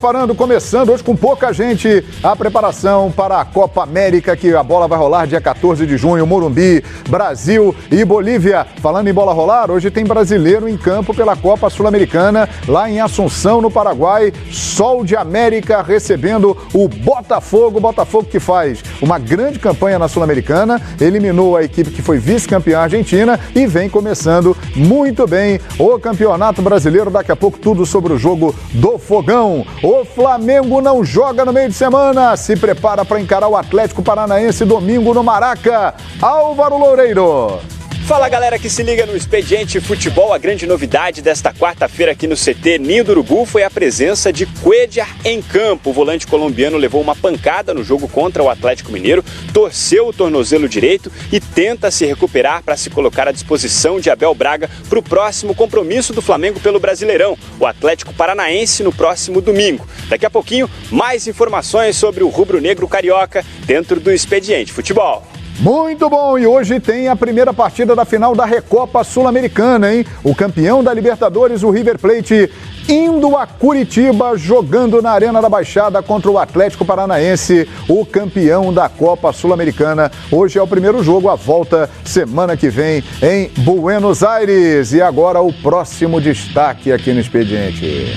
Começando hoje com pouca gente, a preparação para a Copa América, que a bola vai rolar dia 14 de junho, Morumbi, Brasil e Bolívia. Falando em bola rolar, hoje tem brasileiro em campo pela Copa Sul-Americana, lá em Assunção, no Paraguai. Sol de América recebendo o Botafogo. Botafogo que faz uma grande campanha na Sul-Americana, eliminou a equipe que foi vice-campeã argentina e vem começando muito bem o Campeonato Brasileiro. Daqui a pouco tudo sobre o jogo do Fogão. O Flamengo não joga no meio de semana, se prepara para encarar o Atlético Paranaense domingo no Maraca. Álvaro Loureiro. Fala galera que se liga no Expediente Futebol. A grande novidade desta quarta-feira aqui no CT Ninho do Urubu foi a presença de Cuéllar em campo. O volante colombiano levou uma pancada no jogo contra o Atlético Mineiro, torceu o tornozelo direito e tenta se recuperar para se colocar à disposição de Abel Braga para o próximo compromisso do Flamengo pelo Brasileirão, o Atlético Paranaense, no próximo domingo. Daqui a pouquinho, mais informações sobre o rubro-negro carioca dentro do Expediente Futebol. Muito bom, e hoje tem a primeira partida da final da Recopa Sul-Americana, hein? O campeão da Libertadores, o River Plate, indo a Curitiba, jogando na Arena da Baixada contra o Atlético Paranaense, o campeão da Copa Sul-Americana. Hoje é o primeiro jogo, a volta semana que vem em Buenos Aires. E agora o próximo destaque aqui no Expediente.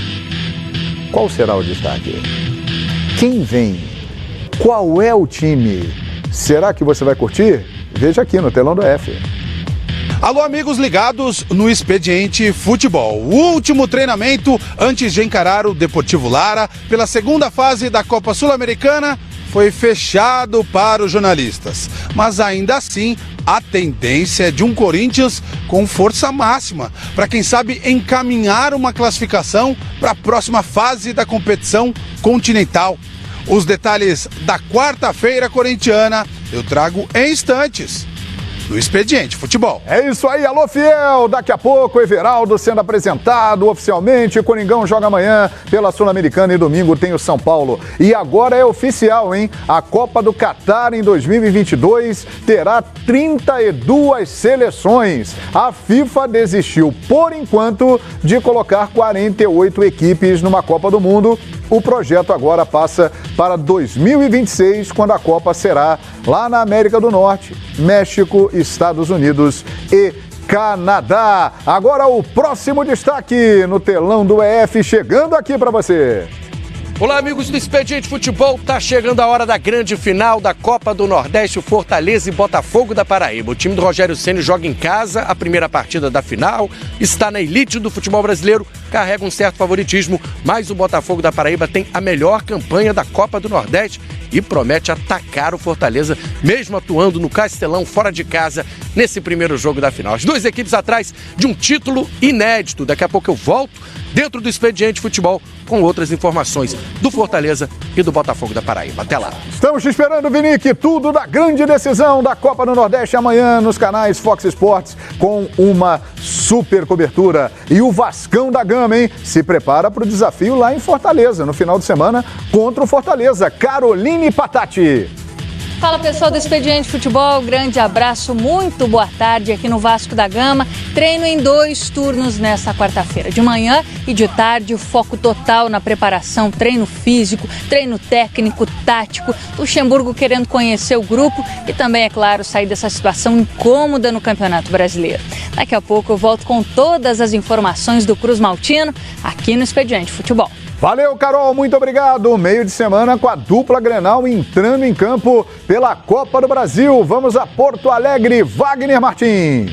Qual será o destaque? Quem vem? Qual é o time? Será que você vai curtir? Veja aqui no telão do F. Alô, amigos ligados no Expediente Futebol. O último treinamento antes de encarar o Deportivo Lara pela segunda fase da Copa Sul-Americana foi fechado para os jornalistas. Mas ainda assim, a tendência é de um Corinthians com força máxima para, quem sabe, encaminhar uma classificação para a próxima fase da competição continental. Os detalhes da quarta-feira corintiana eu trago em instantes no Expediente Futebol. É isso aí, alô fiel! Daqui a pouco, Everaldo sendo apresentado oficialmente. Coringão joga amanhã pela Sul-Americana e domingo tem o São Paulo. E agora é oficial, hein? A Copa do Catar em 2022 terá 32 seleções. A FIFA desistiu, por enquanto, de colocar 48 equipes numa Copa do Mundo. O projeto agora passa para 2026, quando a Copa será lá na América do Norte, México, Estados Unidos e Canadá. Agora o próximo destaque no telão do EF, chegando aqui para você. Olá, amigos do Expediente Futebol, tá chegando a hora da grande final da Copa do Nordeste, Fortaleza e Botafogo da Paraíba. O time do Rogério Ceni joga em casa a primeira partida da final, está na elite do futebol brasileiro, carrega um certo favoritismo, mas o Botafogo da Paraíba tem a melhor campanha da Copa do Nordeste e promete atacar o Fortaleza, mesmo atuando no Castelão, fora de casa, nesse primeiro jogo da final. As duas equipes atrás de um título inédito. Daqui a pouco eu volto dentro do Expediente Futebol com outras informações do Fortaleza e do Botafogo da Paraíba. Até lá. Estamos te esperando, Vinique. Tudo da grande decisão da Copa do Nordeste amanhã nos canais Fox Sports com uma super cobertura. E o Vascão da Gama, hein? Se prepara para o desafio lá em Fortaleza, no final de semana, contra o Fortaleza. Caroline Patati. Fala, pessoal do Expediente Futebol, grande abraço, muito boa tarde aqui no Vasco da Gama. Treino em 2 turnos nesta quarta-feira, de manhã e de tarde, foco total na preparação, treino físico, treino técnico, tático. Luxemburgo querendo conhecer o grupo e também, é claro, sair dessa situação incômoda no Campeonato Brasileiro. Daqui a pouco eu volto com todas as informações do Cruz Maltino aqui no Expediente Futebol. Valeu, Carol, muito obrigado. Meio de semana com a dupla Grenal entrando em campo pela Copa do Brasil. Vamos a Porto Alegre, Wagner Martins.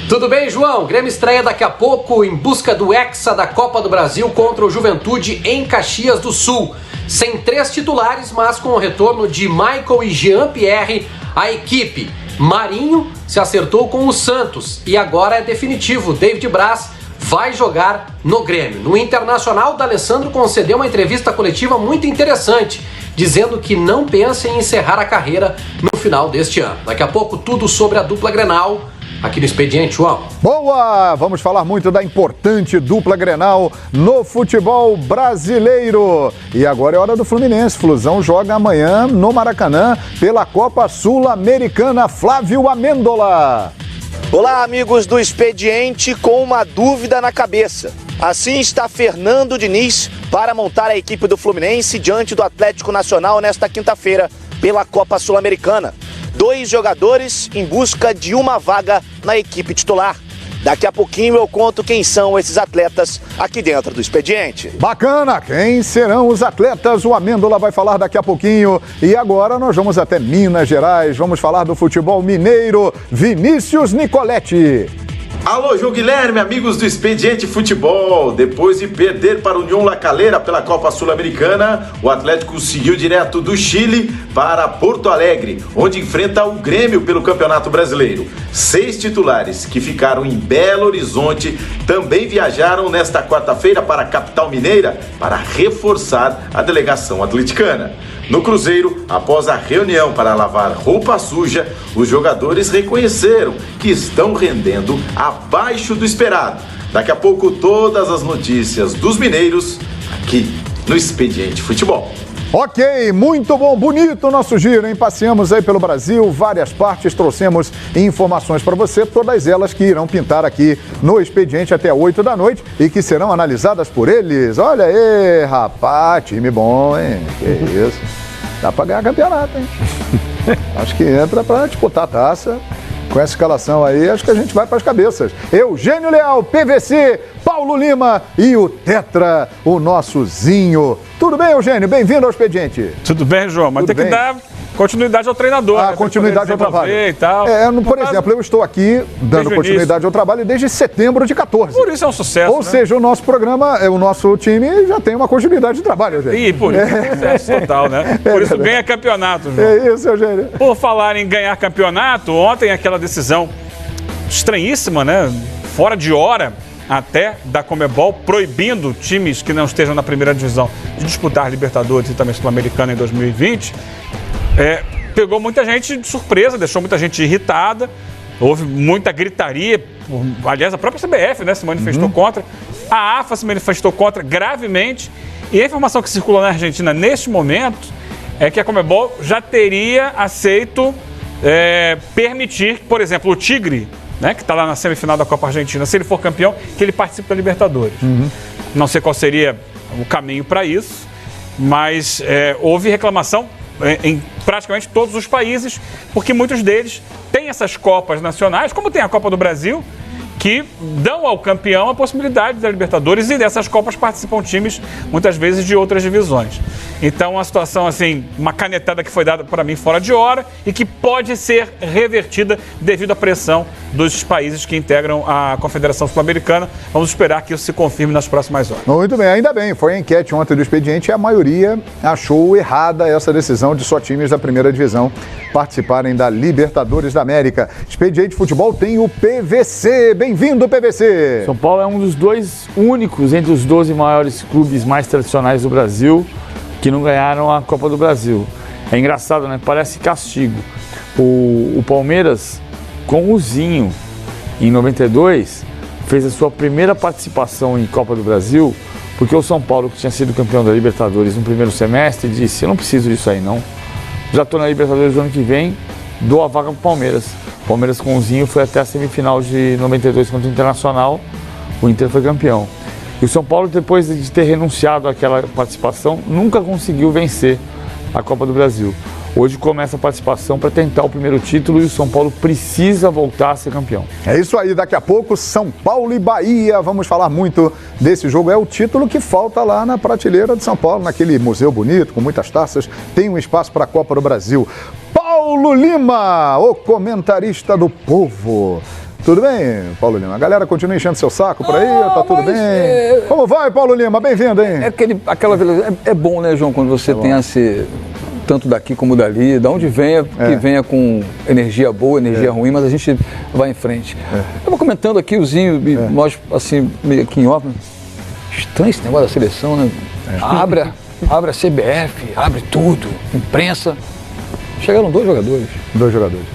Tudo bem, João? O Grêmio estreia daqui a pouco em busca do Hexa da Copa do Brasil contra o Juventude em Caxias do Sul. Sem 3 titulares, mas com o retorno de Michael e Jean-Pierre, a equipe Marinho se acertou com o Santos e agora é definitivo. David Braz vai jogar no Grêmio. No Internacional, D'Alessandro concedeu uma entrevista coletiva muito interessante, dizendo que não pensa em encerrar a carreira no final deste ano. Daqui a pouco, tudo sobre a dupla Grenal aqui no Expediente, João. Boa! Vamos falar muito da importante dupla Grenal no futebol brasileiro. E agora é hora do Fluminense. Flusão joga amanhã no Maracanã pela Copa Sul-Americana. Flávio Amêndola. Olá, amigos do Expediente, com uma dúvida na cabeça. Assim está Fernando Diniz para montar a equipe do Fluminense diante do Atlético Nacional nesta quinta-feira pela Copa Sul-Americana. 2 jogadores em busca de uma vaga na equipe titular. Daqui a pouquinho eu conto quem são esses atletas aqui dentro do Expediente. Bacana, quem serão os atletas? O Amêndola vai falar daqui a pouquinho. E agora nós vamos até Minas Gerais, vamos falar do futebol mineiro. Vinícius Nicoletti. Alô, João Guilherme, amigos do Expediente Futebol. Depois de perder para o União La Calera pela Copa Sul-Americana, o Atlético seguiu direto do Chile para Porto Alegre, onde enfrenta o Grêmio pelo Campeonato Brasileiro. 6 titulares que ficaram em Belo Horizonte também viajaram nesta quarta-feira para a capital mineira para reforçar a delegação atleticana. No Cruzeiro, após a reunião para lavar roupa suja, os jogadores reconheceram que estão rendendo abaixo do esperado. Daqui a pouco, todas as notícias dos mineiros aqui no Expediente Futebol. Ok, muito bom, bonito o nosso giro, hein? Passeamos aí pelo Brasil, várias partes, trouxemos informações para você, todas elas que irão pintar aqui no Expediente até 8 da noite e que serão analisadas por eles. Olha aí, rapaz, time bom, hein? Que isso. Dá para ganhar campeonato, hein? Acho que entra para disputar a taça. Com essa escalação aí, acho que a gente vai para as cabeças. Eugênio Leal, PVC, Paulo Lima e o Tetra, o nosso Zinho. Tudo bem, Eugênio? Bem-vindo ao Expediente. Tudo bem, João, mas tem que dar continuidade ao treinador. Ah, continuidade ao trabalho. E tal. Por exemplo, eu estou aqui dando continuidade ao trabalho desde setembro de 14. Por isso é um sucesso. Ou seja, o nosso programa, o nosso time já tem uma continuidade de trabalho, Eugênio. E por isso é sucesso total, né? Por isso ganha campeonato, João. É isso, Eugênio. Por falar em ganhar campeonato, ontem aquela decisão estranhíssima, né? Fora de hora até da Conmebol, proibindo times que não estejam na primeira divisão de disputar Libertadores e também Sul-Americana em 2020. Pegou muita gente de surpresa, deixou muita gente irritada, houve muita gritaria, aliás, a própria CBF, né, se manifestou contra, a AFA se manifestou contra gravemente, e a informação que circula na Argentina neste momento é que a Conmebol já teria aceito permitir, por exemplo, o Tigre, né, que está lá na semifinal da Copa Argentina, se ele for campeão, que ele participe da Libertadores. Não sei qual seria o caminho para isso, mas houve reclamação em praticamente todos os países, porque muitos deles têm essas Copas nacionais, como tem a Copa do Brasil, que dão ao campeão a possibilidade da Libertadores, e dessas Copas participam times, muitas vezes, de outras divisões. Então, uma situação assim, uma canetada que foi dada para mim fora de hora e que pode ser revertida devido à pressão dos países que integram a Confederação Sul-Americana. Vamos esperar que isso se confirme nas próximas horas. Muito bem, ainda bem. Foi a enquete ontem do Expediente e a maioria achou errada essa decisão de só times da primeira divisão participarem da Libertadores da América. Expediente Futebol tem o PVC. Bem-vindo, PVC! São Paulo é um dos 2 únicos entre os 12 maiores clubes mais tradicionais do Brasil que não ganharam a Copa do Brasil. É engraçado, né? Parece castigo. O Palmeiras, com o Zinho, em 92, fez a sua primeira participação em Copa do Brasil, porque o São Paulo, que tinha sido campeão da Libertadores no primeiro semestre, disse: eu não preciso disso aí, não. Já estou na Libertadores do ano que vem, dou a vaga para o Palmeiras. O Palmeiras com o Zinho foi até a semifinal de 92 contra o Internacional, o Inter foi campeão. E o São Paulo, depois de ter renunciado àquela participação, nunca conseguiu vencer a Copa do Brasil. Hoje começa a participação para tentar o primeiro título e o São Paulo precisa voltar a ser campeão. É isso aí, daqui a pouco São Paulo e Bahia, vamos falar muito desse jogo. É o título que falta lá na prateleira de São Paulo, naquele museu bonito, com muitas taças, tem um espaço para a Copa do Brasil. Paulo Lima, o comentarista do Povo. Tudo bem, Paulo Lima? A galera continua enchendo seu saco por aí? Tá tudo bem? Como vai, Paulo Lima? Bem-vindo, hein? É bom, né, João, quando você tem esse... tanto daqui como dali, da onde venha, que venha com energia boa, energia ruim, mas a gente vai em frente. Eu estava comentando aqui, o Zinho, nós, assim, meio aqui em obra, estranho esse negócio da seleção, né? Abre a CBF, abre tudo, imprensa. Chegaram 2 jogadores. 2 jogadores.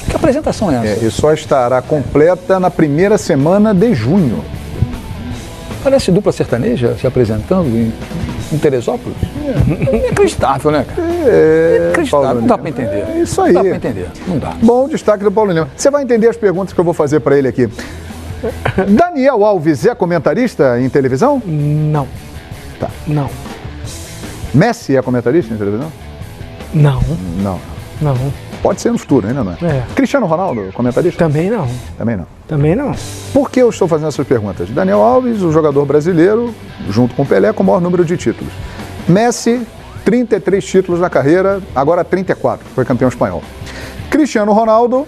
Que apresentação é essa? E só estará completa na primeira semana de junho. Parece dupla sertaneja se apresentando em Teresópolis. É inacreditável, né, cara? Inacreditável, não dá pra entender. É isso aí. Não dá pra entender, não dá. Bom destaque do Paulo Lima. Você vai entender as perguntas que eu vou fazer para ele aqui. Daniel Alves é comentarista em televisão? Não. Tá. Não. Messi é comentarista em televisão? Não. Não. Não. Pode ser no futuro, ainda não é? É. Cristiano Ronaldo, comentarista? Também não. Também não. Também não. Por que eu estou fazendo essas perguntas? Daniel Alves, o jogador brasileiro, junto com Pelé, com o maior número de títulos. Messi, 33 títulos na carreira, agora 34, foi campeão espanhol. Cristiano Ronaldo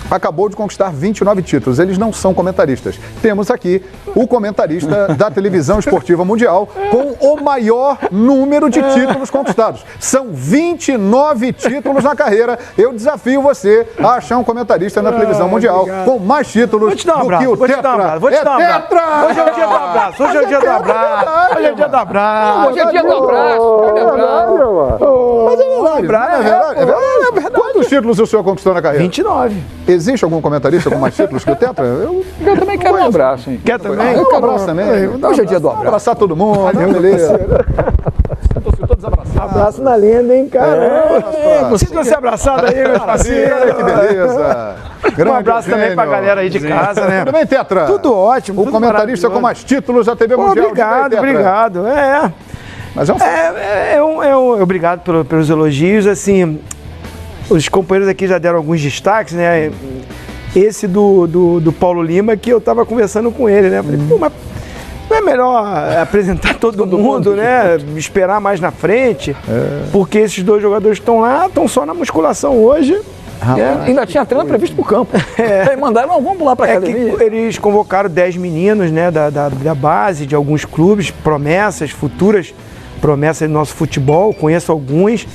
acabou de conquistar 29 títulos. Eles não são comentaristas. Temos aqui o comentarista da televisão esportiva mundial com o maior número de títulos conquistados. São 29 títulos na carreira. Eu desafio você a achar um comentarista na televisão mundial com mais títulos do que o Tetra. Vou te dar um abraço. Hoje é o dia do abraço. Hoje é o dia do abraço. Hoje é o dia do abraço. Hoje é o dia do abraço. É verdade. Quantos títulos o senhor conquistou na carreira? 29. Existe algum comentarista com mais títulos que o Tetra? Eu também quero um abraço, hein? Quer também? Um abraço também. Hoje é dia do abraço. Abraçar todo mundo, beleza. Abraço na lenda, hein, cara? Sinta se abraçado aí, meus parceiros. Olha que beleza. Um abraço também pra galera aí de casa, né? Tudo bem, Tetra? Tudo ótimo. O comentarista com mais títulos da TV Mundial. Obrigado, obrigado. Mas obrigado pelos elogios, assim... Os companheiros aqui já deram alguns destaques, né? Esse do Paulo Lima, que eu estava conversando com ele, né? Falei, pô, mas não é melhor apresentar todo mundo, né? Esperar mais na frente, porque esses dois jogadores que estão lá, estão só na musculação hoje. Ainda tinha treino previsto pro campo. Mandaram, não, vamos lá pra academia. Eles convocaram 10 meninos, né? Da base, de alguns clubes, promessas, futuras promessas do nosso futebol. Conheço alguns,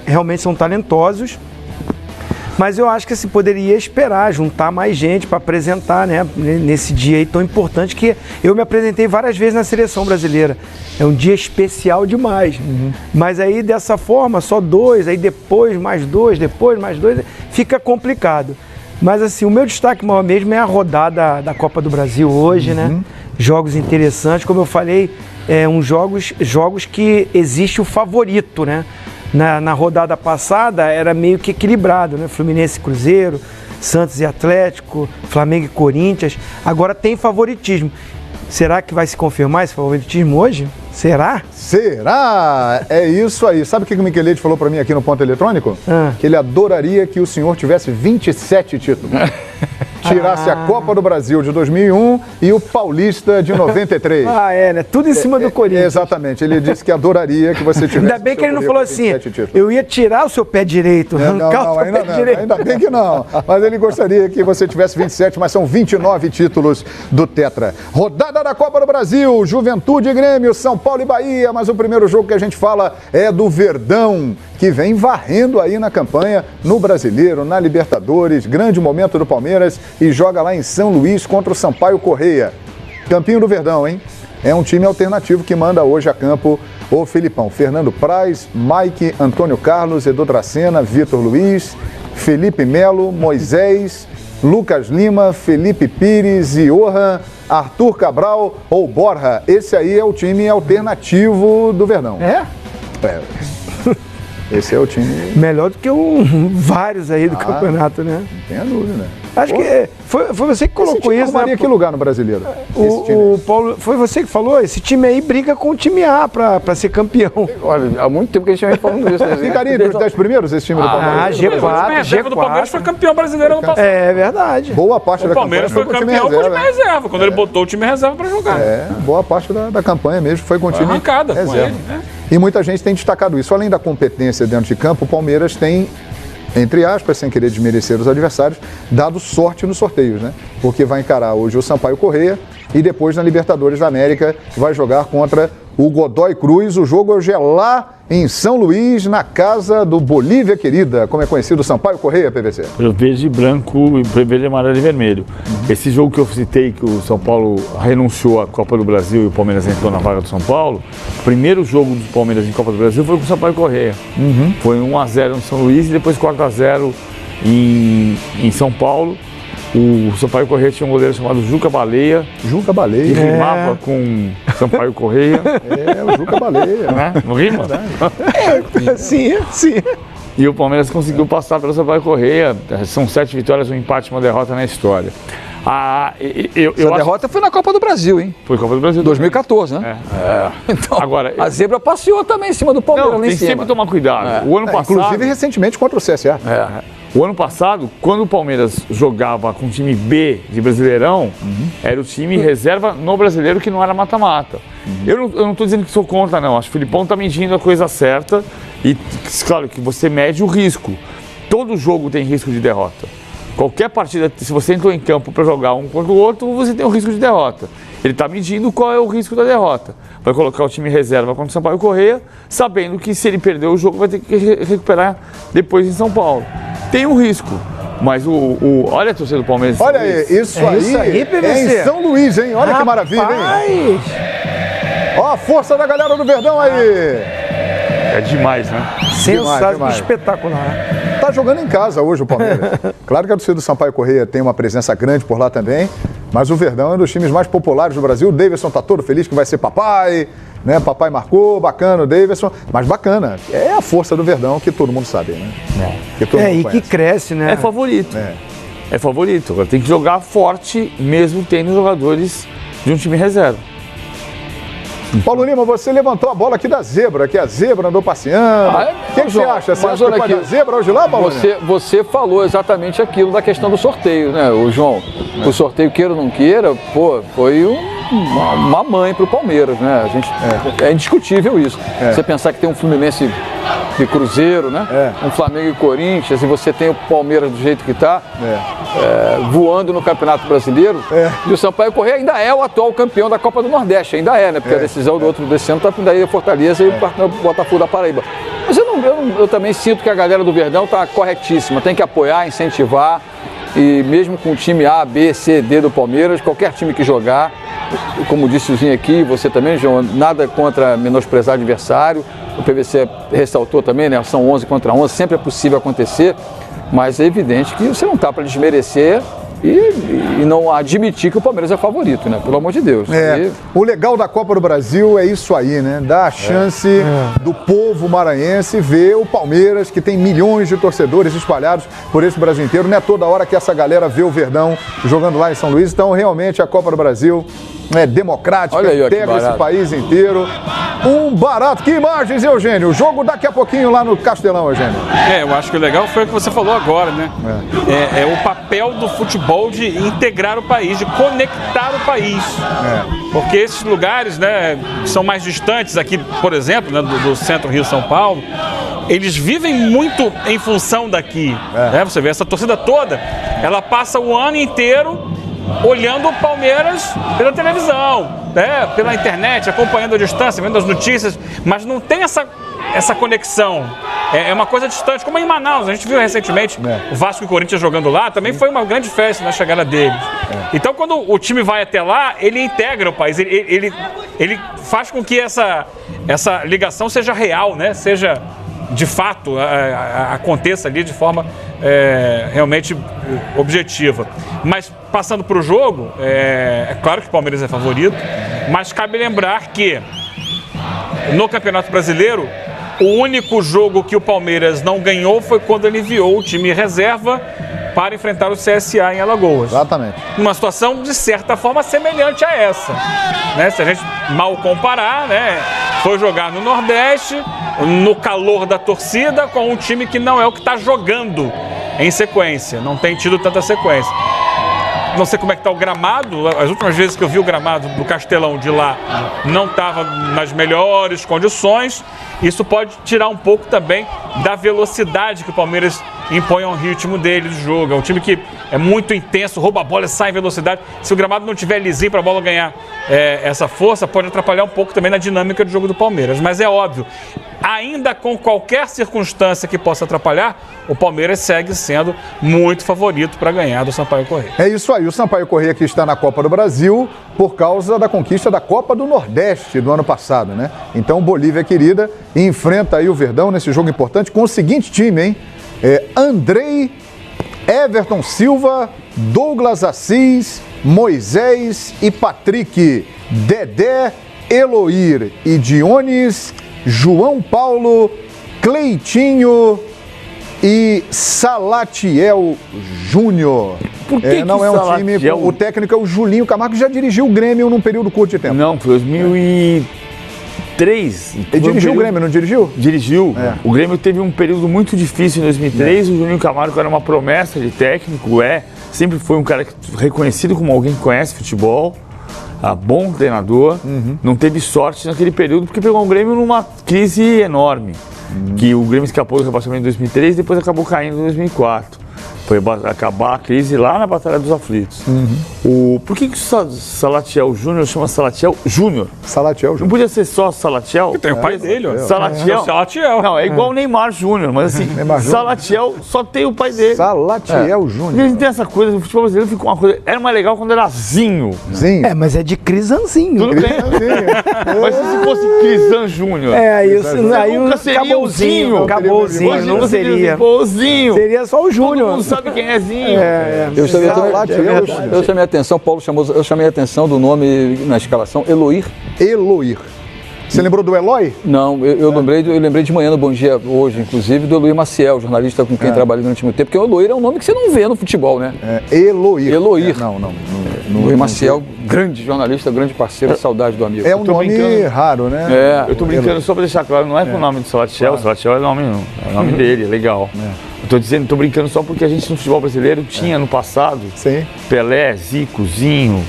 realmente são talentosos. Mas eu acho que se poderia esperar, juntar mais gente para apresentar, né, nesse dia aí tão importante, que eu me apresentei várias vezes na seleção brasileira. É um dia especial demais. Mas aí dessa forma, só dois, aí depois mais dois, fica complicado. Mas assim, o meu destaque maior mesmo é a rodada da Copa do Brasil hoje, né? Jogos interessantes, como eu falei, jogos que existe o favorito, né? Na rodada passada era meio que equilibrado, né? Fluminense e Cruzeiro, Santos e Atlético, Flamengo e Corinthians. Agora tem favoritismo. Será que vai se confirmar esse favoritismo hoje? Será? Será? É isso aí. Sabe o que o Michelete falou para mim aqui no Ponto Eletrônico? Que ele adoraria que o senhor tivesse 27 títulos. Tirasse a Copa do Brasil de 2001 e o Paulista de 93. Né? Tudo em cima do Corinthians. Exatamente. Ele disse que adoraria que você tivesse. Ainda bem que ele não falou assim, eu ia tirar o seu pé direito, arrancar o seu pé direito. Ainda bem que não. Mas ele gostaria que você tivesse 27, mas são 29 títulos do Tetra. Rodada da Copa do Brasil, Juventude e Grêmio, São Paulo e Bahia, mas o primeiro jogo que a gente fala é do Verdão, que vem varrendo aí na campanha, no Brasileiro, na Libertadores, grande momento do Palmeiras, e joga lá em São Luís contra o Sampaio Correia. Campinho do Verdão, hein? É um time alternativo que manda hoje a campo o Felipão. Fernando Praz, Mike, Antônio Carlos, Edu Dracena, Vitor Luiz, Felipe Melo, Moisés, Lucas Lima, Felipe Pires, Johan, Arthur Cabral ou Borja. Esse aí é o time alternativo do Verdão. Esse é o time... Melhor do que vários aí do campeonato, né? Não tenha dúvida, né? Acho que foi você que colocou isso, né? Que lugar no Brasileiro? O Paulo, foi você que falou, esse time aí briga com o time A pra ser campeão. Olha, há muito tempo que a gente vem falando isso. Ficaria entre os 10 primeiros esse time do Palmeiras? G4 do Palmeiras foi campeão brasileiro ano passado. É verdade. Boa parte da campanha. O Palmeiras foi campeão com o time reserva, quando ele botou o time reserva pra jogar. Boa parte da campanha mesmo foi com o time arrancada reserva. Com ele, né? E muita gente tem destacado isso. Além da competência dentro de campo, o Palmeiras tem, entre aspas, sem querer desmerecer os adversários, dado sorte nos sorteios, né? Porque vai encarar hoje o Sampaio Correia e depois na Libertadores da América vai jogar contra o Godoy Cruz. O jogo hoje é lá em São Luís, na casa do Bolívia Querida, como é conhecido o Sampaio Correia, PVC. Verde e branco, verde, amarelo e vermelho. Esse jogo que eu citei, que o São Paulo renunciou à Copa do Brasil e o Palmeiras entrou na vaga do São Paulo, o primeiro jogo do Palmeiras em Copa do Brasil foi com o Sampaio Correia. Foi 1-0 no São Luís e depois 4-0 em São Paulo. O Sampaio Correia tinha um goleiro chamado Juca Baleia. Juca Baleia. Que rimava com Sampaio Correia. O Juca Baleia. Né? Não rima? Sim. E o Palmeiras conseguiu passar pelo Sampaio Correia. São 7 vitórias, um empate e uma derrota na história. Essa derrota foi na Copa do Brasil, hein? Foi Copa do Brasil. 2014, né? Então, agora, a zebra passeou também em cima do Palmeiras. Não, tem que sempre tomar cuidado. O ano passado... Inclusive, recentemente, contra o CSA. O ano passado, quando o Palmeiras jogava com o time B de Brasileirão, era o time reserva no Brasileiro, que não era mata-mata. Eu não estou dizendo que sou contra, não. Acho que o Filipão está medindo a coisa certa e, claro, que você mede o risco. Todo jogo tem risco de derrota. Qualquer partida, se você entrou em campo para jogar um contra o outro, você tem o risco de derrota. Ele está medindo qual é o risco da derrota. Vai colocar o time reserva contra o Sampaio Corrêa, sabendo que se ele perder o jogo vai ter que recuperar depois em São Paulo. Tem um risco, mas olha a torcida do Palmeiras. Olha aí, isso aí é em São Luís, hein? Olha que maravilha, hein? Ó a força da galera do Verdão aí. É demais, né? Sensacional, espetacular. Tá jogando em casa hoje o Palmeiras. Claro que a torcida do Sampaio Corrêa tem uma presença grande por lá também, mas o Verdão é um dos times mais populares do Brasil. O Davidson tá todo feliz que vai ser papai, né? Papai marcou, bacana o Davidson, mas bacana. É a força do Verdão que todo mundo sabe, né? Que todo mundo e conhece. que cresce, né? É favorito. É favorito. Agora tem que jogar forte, mesmo tendo jogadores de um time reserva. Paulo Lima, você levantou a bola aqui da zebra, que a zebra andou passeando. O que você acha? Você acha que pode a zebra hoje lá, Paulo Lima? Você falou exatamente aquilo da questão do sorteio, né, o João? O sorteio, queira ou não queira, foi uma mãe pro Palmeiras, né? É indiscutível isso. Você pensar que tem um Fluminense e Cruzeiro, né? Um Flamengo e Corinthians, e você tem o Palmeiras do jeito que está, voando no Campeonato Brasileiro, e o Sampaio Corrêa ainda é o atual campeão da Copa do Nordeste, ainda né? Porque a decisão do outro desse ano está vindo aí a Fortaleza e o Botafogo da Paraíba. Mas eu também sinto que a galera do Verdão está corretíssima, tem que apoiar, incentivar, e mesmo com o time A, B, C, D do Palmeiras, qualquer time que jogar, como disse o Zinho aqui, você também, João, nada contra menosprezar adversário. O PVC ressaltou também, né? São 11 contra 11, sempre é possível acontecer, mas é evidente que você não está para desmerecer e não admitir que o Palmeiras é favorito, né? Pelo amor de Deus. O legal da Copa do Brasil é isso aí, né? Dá a chance do povo maranhense ver o Palmeiras, que tem milhões de torcedores espalhados por esse Brasil inteiro. Não é toda hora que essa galera vê o Verdão jogando lá em São Luís. Então, realmente, a Copa do Brasil é democrática, pega esse país inteiro. Um barato. Que imagens, Eugênio? O jogo daqui a pouquinho lá no Castelão, Eugênio. Eu acho que o legal foi o que você falou agora, né? É o papel do futebol de integrar o país, de conectar o país. Porque esses lugares, né, são mais distantes aqui, por exemplo, né, do centro Rio-São Paulo, eles vivem muito em função daqui. Né? Você vê, essa torcida toda, ela passa o ano inteiro olhando o Palmeiras pela televisão, né? Pela internet, acompanhando a distância, vendo as notícias, mas não tem essa conexão. É uma coisa distante, como em Manaus. A gente viu recentemente o Vasco e o Corinthians jogando lá, também foi uma grande festa na chegada deles. Então, quando o time vai até lá, ele integra o país, ele faz com que essa ligação seja real, né? Seja de fato aconteça ali de forma realmente objetiva. Mas passando para o jogo, é claro que o Palmeiras é favorito, mas cabe lembrar que no Campeonato Brasileiro, o único jogo que o Palmeiras não ganhou foi quando ele enviou o time reserva para enfrentar o CSA em Alagoas. Exatamente. Uma situação, de certa forma, semelhante a essa. Né? Se a gente mal comparar, né? Foi jogar no Nordeste, no calor da torcida, com um time que não é o que está jogando em sequência. Não tem tido tanta sequência. Não sei como é que está o gramado. As últimas vezes que eu vi o gramado do Castelão de lá não estava nas melhores condições. Isso pode tirar um pouco também da velocidade que o Palmeiras impõe ao ritmo dele do jogo. É um time que é muito intenso, rouba a bola e sai em velocidade. Se o gramado não tiver lisinho para a bola ganhar essa força, pode atrapalhar um pouco também na dinâmica do jogo do Palmeiras. Mas é óbvio, ainda com qualquer circunstância que possa atrapalhar, o Palmeiras segue sendo muito favorito para ganhar do Sampaio Corrêa. É isso aí, o Sampaio Corrêa que está na Copa do Brasil por causa da conquista da Copa do Nordeste do ano passado, né? Então, Bolívia querida enfrenta aí o Verdão nesse jogo importante com o seguinte time, hein? Andrei, Everton Silva, Douglas Assis, Moisés e Patrick, Dedé, Eloir e Dionis, João Paulo, Cleitinho e Salatiel Júnior. por que não que é um Salatiel... time... O técnico é o Julinho Camargo, que já dirigiu o Grêmio num período curto de tempo. Não, foi 2003. Ele dirigiu o Grêmio, não dirigiu? Dirigiu. O Grêmio teve um período muito difícil em 2003. O Julinho Camargo era uma promessa de técnico, sempre foi um cara reconhecido como alguém que conhece futebol, bom treinador. Não teve sorte naquele período porque pegou o Grêmio numa crise enorme. Que o Grêmio escapou do rebaixamento em 2003 e depois acabou caindo em 2004. Foi acabar a crise lá na Batalha dos Aflitos. Por que o Salatiel Júnior chama Salatiel Júnior? Salatiel Júnior. Não podia ser só Salatiel? Tem o pai dele, ó. Salatiel. Salatiel. Não, é igual o Neymar Júnior, mas assim, Salatiel só tem o pai dele. Salatiel Júnior. Porque a gente tem essa coisa, o futebol brasileiro ficou uma coisa. Era mais legal quando era Zinho. Mas é de Crisanzinho. Tudo bem. Mas se fosse Crisan Júnior. Isso aí nunca seria o Zinho. Acabou o Zinho, não seria. O Zinho. Seria só o Júnior. Todo mundo sabe quem é Zinho. Eu chamei a atenção, Paulo chamou, eu chamei a atenção do nome na escalação, Eloir. Eloir. Você lembrou do Eloy? Não, eu lembrei de manhã no Bom Dia hoje, inclusive, do Eloir Maciel, jornalista com quem trabalhei durante muito tempo, porque o Eloir é um nome que você não vê no futebol, né? Eloir. Eloir. Não. Eloir Maciel, grande jornalista, grande parceiro, saudade do amigo. É um nome raro, né? Eu tô brincando só pra deixar claro, não é com o nome de Salatiel, Salatiel é o nome dele, é legal. Tô brincando só porque a gente no futebol brasileiro tinha no passado Pelé, Zico, Zinho,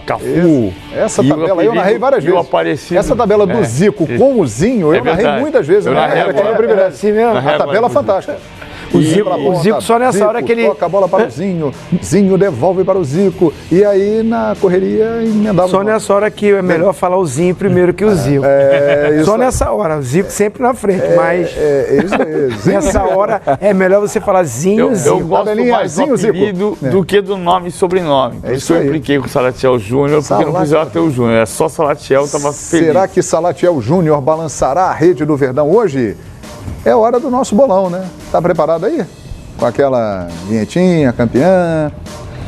Cafu. Essa tabela aí eu narrei várias vezes. Essa tabela do Zico com o Zinho, eu narrei muitas vezes. Era que privilégio. A tabela fantástica. O Zico só nessa hora que ele... Toca a bola para o Zinho, Zinho devolve para o Zico, e aí na correria emendava. Só nessa hora que é melhor falar o Zinho primeiro que o Zico. Só nessa hora, o Zico sempre na frente, mas nessa hora é melhor você falar Zinho, Zico. Eu gosto mais do apelido do que do nome e sobrenome. Por isso eu impliquei com o Salatiel Júnior, porque não precisava ter o Júnior, é só Salatiel, estava feliz. Será que Salatiel Júnior balançará a rede do Verdão hoje? É hora do nosso bolão, né? Tá preparado aí? Com aquela vinhetinha, campeã.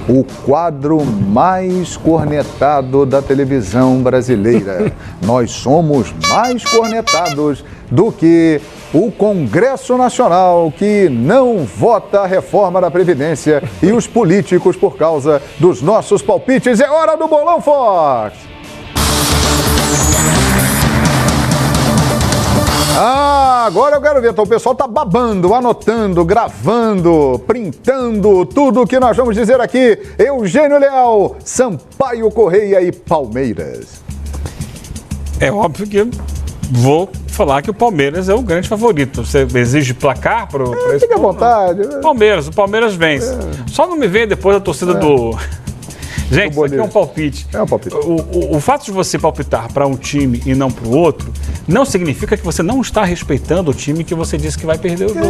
O quadro mais cornetado da televisão brasileira. Nós somos mais cornetados do que o Congresso Nacional, que não vota a reforma da Previdência, e os políticos por causa dos nossos palpites. É hora do bolão, Fox! Agora eu quero ver, então o pessoal tá babando, anotando, gravando, printando tudo o que nós vamos dizer aqui. Eugênio Leal, Sampaio Correia e Palmeiras. É óbvio que vou falar que o Palmeiras é o grande favorito. Você exige placar para esse fica à vontade. O Palmeiras vence. Só não me vem depois a torcida do... Gente, isso aqui é um palpite. É um palpite. O fato de você palpitar para um time e não para o outro não significa que você não está respeitando o time que você disse que vai perder o jogo.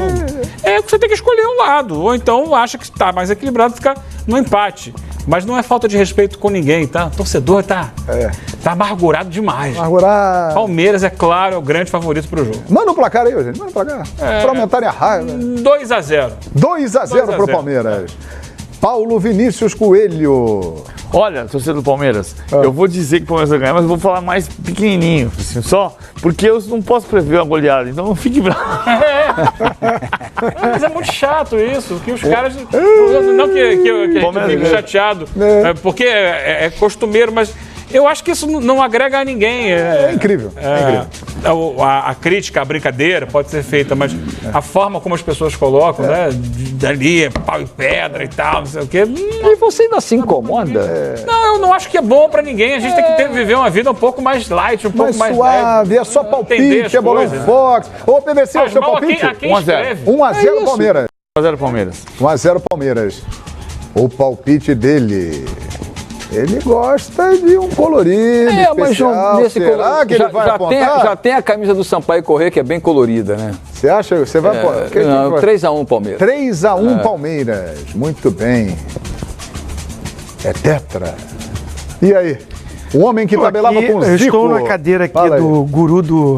É que você tem que escolher um lado. Ou então acha que está mais equilibrado ficar no empate. Mas não é falta de respeito com ninguém, tá? O torcedor tá amargurado demais. Amargurado. Palmeiras, é claro, é o grande favorito para o jogo. Manda um placar aí, gente. Manda um placar. Para aumentarem a raiva. 2-0. 2-0 pro Palmeiras. Paulo Vinícius Coelho. Olha, torcedor do Palmeiras, eu vou dizer que o Palmeiras vai ganhar, mas eu vou falar mais pequenininho, assim, só porque eu não posso prever uma goleada, então não fique bravo. Mas é muito chato isso, que os caras... Não que a gente fique chateado, porque é costumeiro, mas... Eu acho que isso não agrega a ninguém. É incrível. A crítica, a brincadeira pode ser feita, mas a forma como as pessoas colocam, né? Dali, pau e pedra e tal, não sei o quê. E você ainda se incomoda? Não, eu não acho que é bom pra ninguém. A gente tem que viver uma vida um pouco mais light, um pouco mais suave. Leve, é só palpite, é bolão Fox. Ô, PVC, o seu palpite? 1-0. 1-0 Palmeiras. 1-0 Palmeiras. 1-0 Palmeiras. O palpite dele... Ele gosta de um colorido especial. Mas será que ele vai apontar? Já tem a camisa do Sampaio Correia, que é bem colorida, né? Você acha? Você vai apontar? 3-1 Palmeiras. 3-1 Palmeiras. Muito bem. É tetra. E aí? O homem que tabelava com o Zico. Eu estou na cadeira aqui do guru do...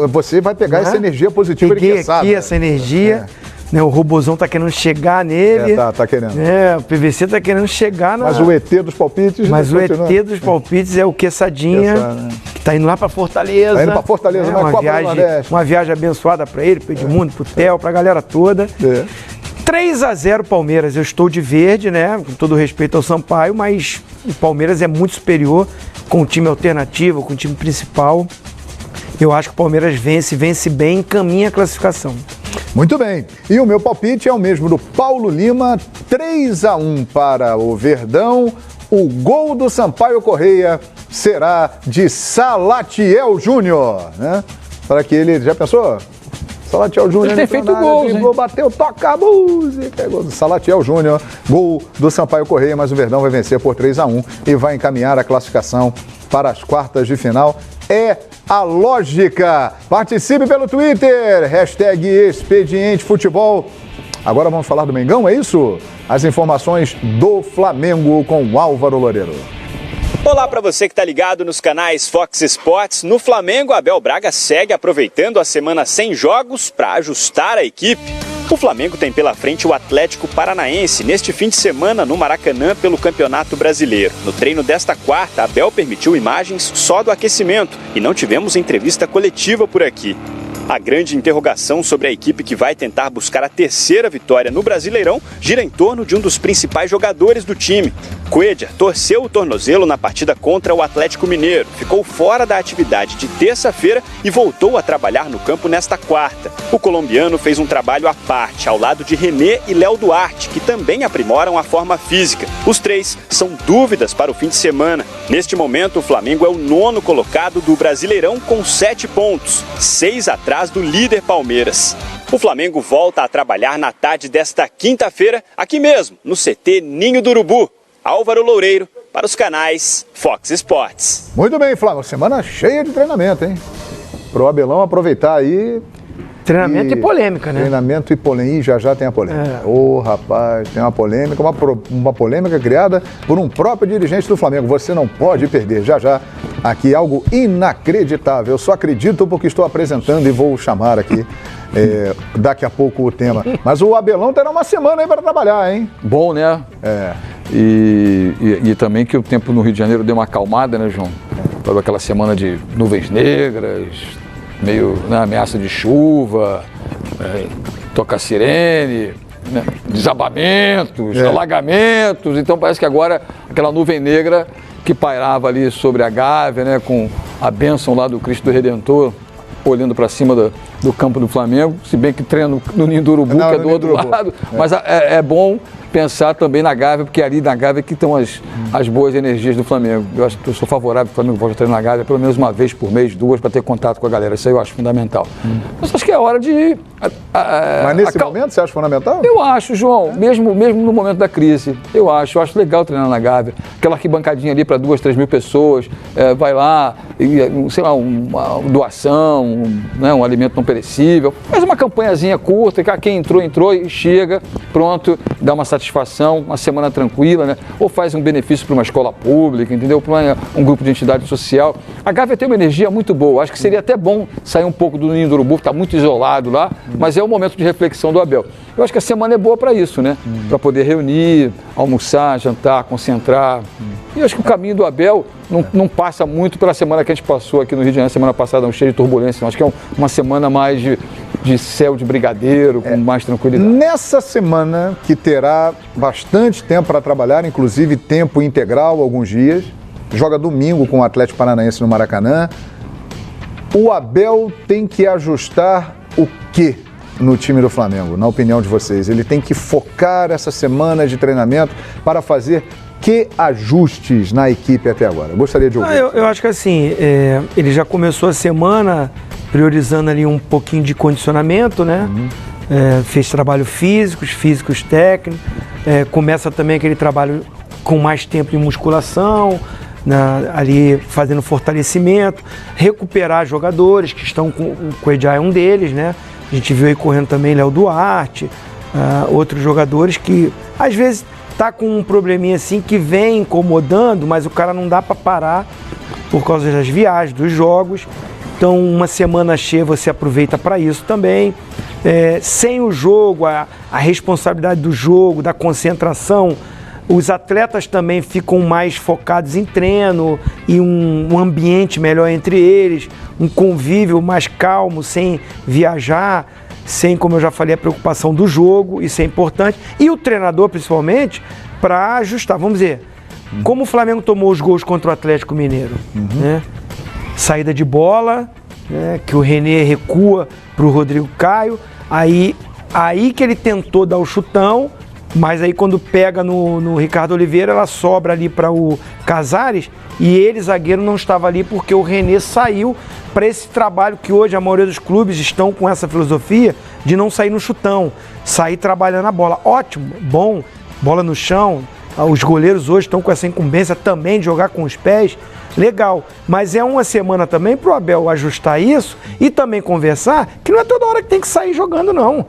Você vai pegar essa energia positiva. Peguei aqui essa energia... O robozão tá querendo chegar nele. Tá querendo. O PVC tá querendo chegar Mas o ET dos palpites... Mas o ET dos palpites é o Quessadinha, que tá indo lá pra Fortaleza. Tá indo pra Fortaleza, uma viagem abençoada pra ele, pro Edmundo, pro Theo, pra galera toda. 3-0 Palmeiras. Eu estou de verde, né? Com todo respeito ao Sampaio, mas o Palmeiras é muito superior com o time alternativo, com o time principal. Eu acho que o Palmeiras vence bem, encaminha a classificação. Muito bem. E o meu palpite é o mesmo do Paulo Lima, 3-1 para o Verdão. O gol do Sampaio Correia será de Salatiel Júnior, né? Para que ele, já pensou? Salatiel Júnior. Ele tem feito gols, hein? Bateu, toca a música. É gol do Salatiel Júnior, gol do Sampaio Correia, mas o Verdão vai vencer por 3-1 e vai encaminhar a classificação para as quartas de final. É a lógica. Participe pelo Twitter, #ExpedienteFutebol. Agora vamos falar do Mengão, é isso? As informações do Flamengo com Álvaro Loureiro. Olá para você que está ligado nos canais Fox Sports. No Flamengo, Abel Braga segue aproveitando a semana sem jogos para ajustar a equipe. O Flamengo tem pela frente o Atlético Paranaense neste fim de semana no Maracanã pelo Campeonato Brasileiro. No treino desta quarta, Abel permitiu imagens só do aquecimento e não tivemos entrevista coletiva por aqui. A grande interrogação sobre a equipe que vai tentar buscar a terceira vitória no Brasileirão gira em torno de um dos principais jogadores do time. Cuéllar torceu o tornozelo na partida contra o Atlético Mineiro, ficou fora da atividade de terça-feira e voltou a trabalhar no campo nesta quarta. O colombiano fez um trabalho à parte, ao lado de René e Léo Duarte, que também aprimoram a forma física. Os três são dúvidas para o fim de semana. Neste momento, o Flamengo é o 9º colocado do Brasileirão com 7 pontos, 6 atrás do líder Palmeiras. O Flamengo volta a trabalhar na tarde desta quinta-feira, aqui mesmo, no CT Ninho do Urubu. Álvaro Loureiro, para os canais Fox Sports. Muito bem, Flávio. Semana cheia de treinamento, hein? Pro Abelão aproveitar aí. Treinamento e polêmica, né? Treinamento e polêmica. Já tem a polêmica. Ô, rapaz, tem uma polêmica, uma polêmica criada por um próprio dirigente do Flamengo. Você não pode perder. Já aqui algo inacreditável. Eu só acredito porque estou apresentando e vou chamar aqui daqui a pouco o tema. Mas o Abelão terá uma semana aí para trabalhar, hein? Bom, né? E também que o tempo no Rio de Janeiro deu uma acalmada, né, João? Toda aquela semana de nuvens negras, meio ameaça de chuva, toca sirene, né, desabamentos, alagamentos. Então parece que agora aquela nuvem negra que pairava ali sobre a Gávea, né, com a bênção lá do Cristo Redentor, olhando para cima do campo do Flamengo, se bem que treino no Ninho do Urubu, que é do outro lado, mas é bom pensar também na Gávea, porque ali na Gávea que estão as boas energias do Flamengo. Eu acho que eu sou favorável que o Flamengo volte a treinar na Gávea pelo menos uma vez por mês, 2, para ter contato com a galera. Isso aí eu acho fundamental. Mas acho que é hora de... Mas nesse momento você acha fundamental? Eu acho, João, mesmo no momento da crise, eu acho legal treinar na Gávea. Aquela arquibancadinha ali para 2, 3 mil pessoas, vai lá, sei lá, uma doação, um alimento não perecível. Faz uma campanhazinha curta, que quem entrou e chega, pronto, dá uma satisfação, uma semana tranquila, né? Ou faz um benefício para uma escola pública, entendeu? Para um grupo de entidade social. A Gávea tem uma energia muito boa. Acho que seria até bom sair um pouco do Ninho do Urubu, está muito isolado lá, mas é um momento de reflexão do Abel. Eu acho que a semana é boa para isso, né? Para poder reunir, almoçar, jantar, concentrar. E eu acho que o caminho do Abel não passa muito pela semana que a gente passou aqui no Rio de Janeiro, semana passada, cheio de turbulência. Eu acho que é uma semana mais de céu de brigadeiro, com mais tranquilidade. Nessa semana, que terá bastante tempo para trabalhar, inclusive tempo integral, alguns dias, joga domingo com o Atlético Paranaense no Maracanã, o Abel tem que ajustar o quê no time do Flamengo, na opinião de vocês? Ele tem que focar essa semana de treinamento para fazer que ajustes na equipe até agora? Eu gostaria de ouvir. Eu acho que assim, ele já começou a semana priorizando ali um pouquinho de condicionamento, né? Fez trabalhos físicos técnicos, começa também aquele trabalho com mais tempo de musculação, ali fazendo fortalecimento, recuperar jogadores que estão com o Cuéllar é um deles, né? A gente viu aí correndo também Léo Duarte, outros jogadores que às vezes tá com um probleminha assim que vem incomodando, mas o cara não dá para parar por causa das viagens, dos jogos. Então uma semana cheia você aproveita para isso também. Sem o jogo, a responsabilidade do jogo, da concentração, os atletas também ficam mais focados em treino e um ambiente melhor entre eles, um convívio mais calmo, sem viajar. sem, como eu já falei, a preocupação do jogo, isso é importante, e o treinador, principalmente, para ajustar. Vamos dizer, como o Flamengo tomou os gols contra o Atlético Mineiro, né? Saída de bola, né? Que o René recua para o Rodrigo Caio, aí que ele tentou dar o chutão, mas aí quando pega no Ricardo Oliveira, ela sobra ali para o Casares, e ele, zagueiro, não estava ali porque o René saiu para esse trabalho que hoje a maioria dos clubes estão com essa filosofia de não sair no chutão, sair trabalhando a bola. Ótimo, bom, bola no chão, os goleiros hoje estão com essa incumbência também de jogar com os pés, legal, mas é uma semana também para o Abel ajustar isso e também conversar que não é toda hora que tem que sair jogando, não.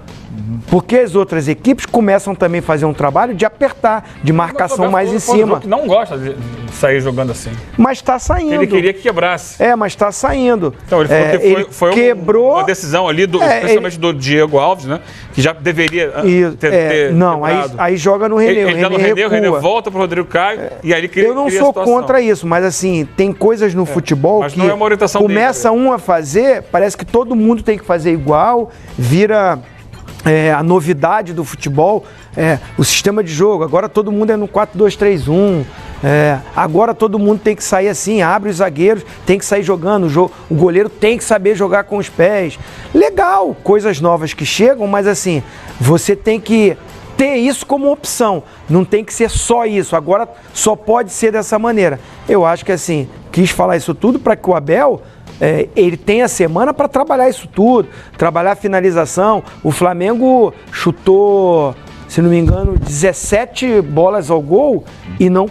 Porque as outras equipes começam também a fazer um trabalho de apertar, de marcação mais em cima. Que não gosta de sair jogando assim. Mas está saindo. Ele queria que quebrasse. Mas está saindo. Então, ele falou que foi quebrou... uma decisão ali, especialmente do Diego Alves, né? Que já deveria ter não, aí joga no René. O René volta para o Rodrigo Caio e aí ele cria. Eu não sou contra isso, mas assim, tem coisas no futebol que não é uma orientação começa dele, um a fazer, parece que todo mundo tem que fazer igual, vira... a novidade do futebol, o sistema de jogo. Agora todo mundo é no 4-2-3-1. Agora todo mundo tem que sair assim, abre os zagueiros, tem que sair jogando. O goleiro tem que saber jogar com os pés. Legal, coisas novas que chegam, mas assim, você tem que ter isso como opção. Não tem que ser só isso. Agora só pode ser dessa maneira. Eu acho que assim, quis falar isso tudo para que o Abel... ele tem a semana para trabalhar isso tudo, trabalhar a finalização. O Flamengo chutou, se não me engano, 17 bolas ao gol e não...